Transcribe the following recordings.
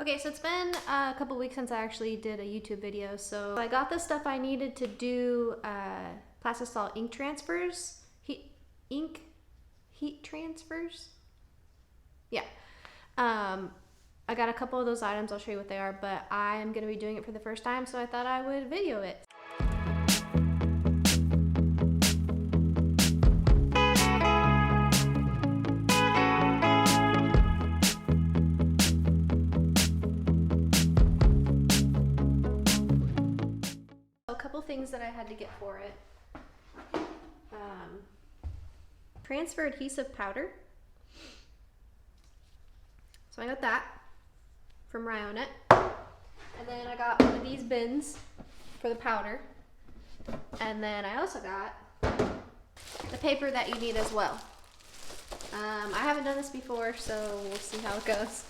Okay, so it's been a couple weeks since I actually did a YouTube video. So I got the stuff I needed to do Plastisol ink transfers. Heat transfers? Yeah. I got a couple of those items. I'll show you what they are, but I'm going to be doing it for the first time, so I thought I would video it. A couple things that I had to get for it. Transfer adhesive powder. So I got that from Ryonet. And then I got one of these bins for the powder. And then I also got the paper that you need as well. I haven't done this before, so we'll see how it goes.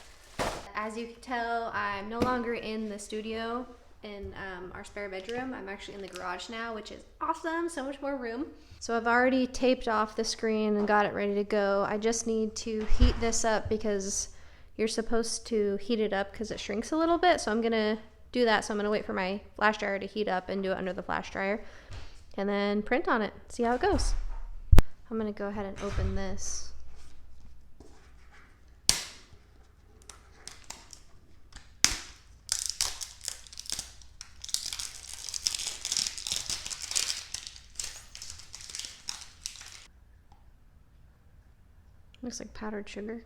As you can tell, I'm no longer in the studio in our spare bedroom. I'm actually in the garage now, which is awesome, so much more room. So I've already taped off the screen and got it ready to go. I just need to heat this up because you're supposed to heat it up because it shrinks a little bit. So I'm gonna do that. So I'm gonna wait for my flash dryer to heat up and do it under the flash dryer and then print on it, see how it goes. I'm gonna go ahead and open this. Looks like powdered sugar.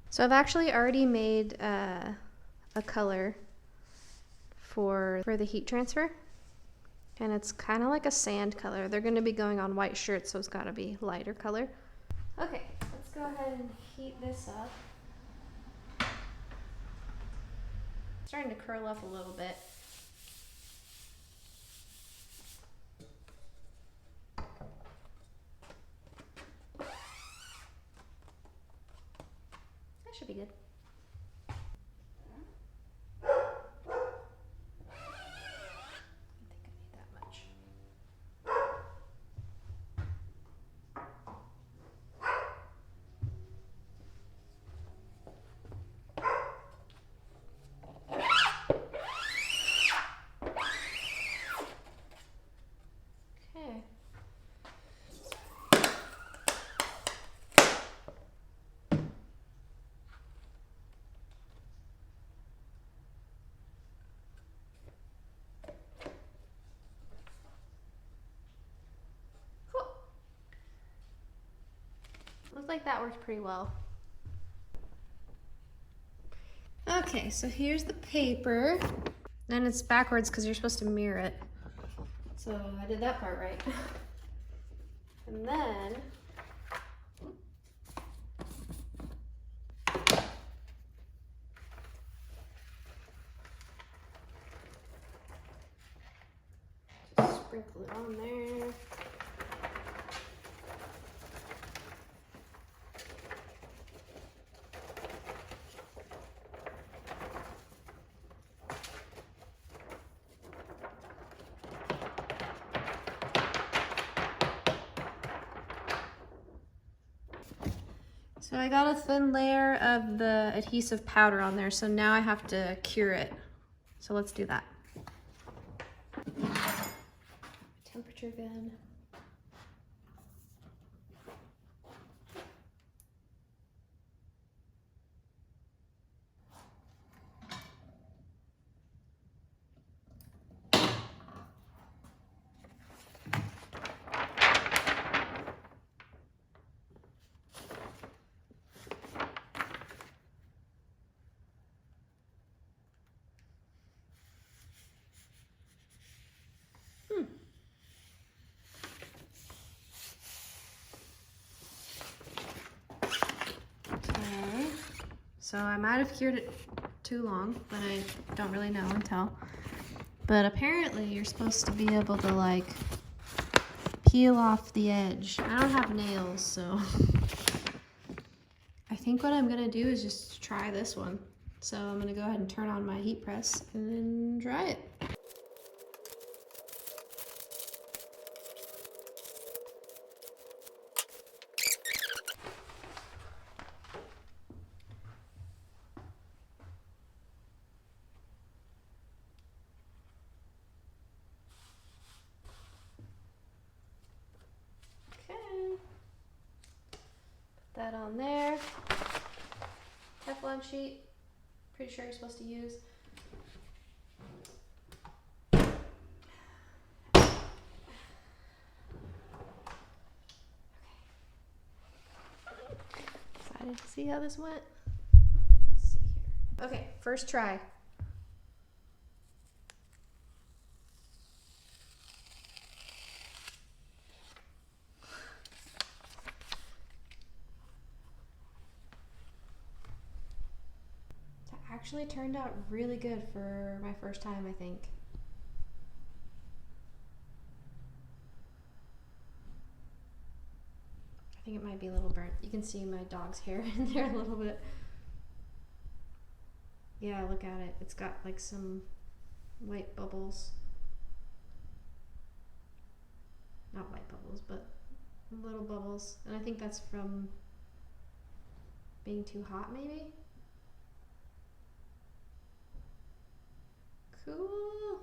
So I've actually already made a color for the heat transfer, and it's kind of like a sand color. They're going to be going on white shirts, so it's got to be lighter color. Okay, let's go ahead and heat this up. It's starting to curl up a little bit. Should be good. I think I need that much. Okay. Looks like that worked pretty well. Okay, so here's the paper. And it's backwards because you're supposed to mirror it. So I did that part right. And then just sprinkle it on there. So I got a thin layer of the adhesive powder on there, so now I have to cure it. So let's do that. Temperature gun. So I might have cured it too long, but I don't really know until. But apparently you're supposed to be able to like peel off the edge. I don't have nails, so I think what I'm gonna do is just try this one. So I'm gonna go ahead and turn on my heat press and then dry it. that on there. Teflon sheet. Pretty sure you're supposed to use. Excited to see how this went. Let's see here. Okay, first try. Actually turned out really good for my first time, I think. I think it might be a little burnt. You can see my dog's hair in there a little bit. Yeah, look at it. It's got like some white bubbles. Not white bubbles, but little bubbles. And I think that's from being too hot, maybe? Cool.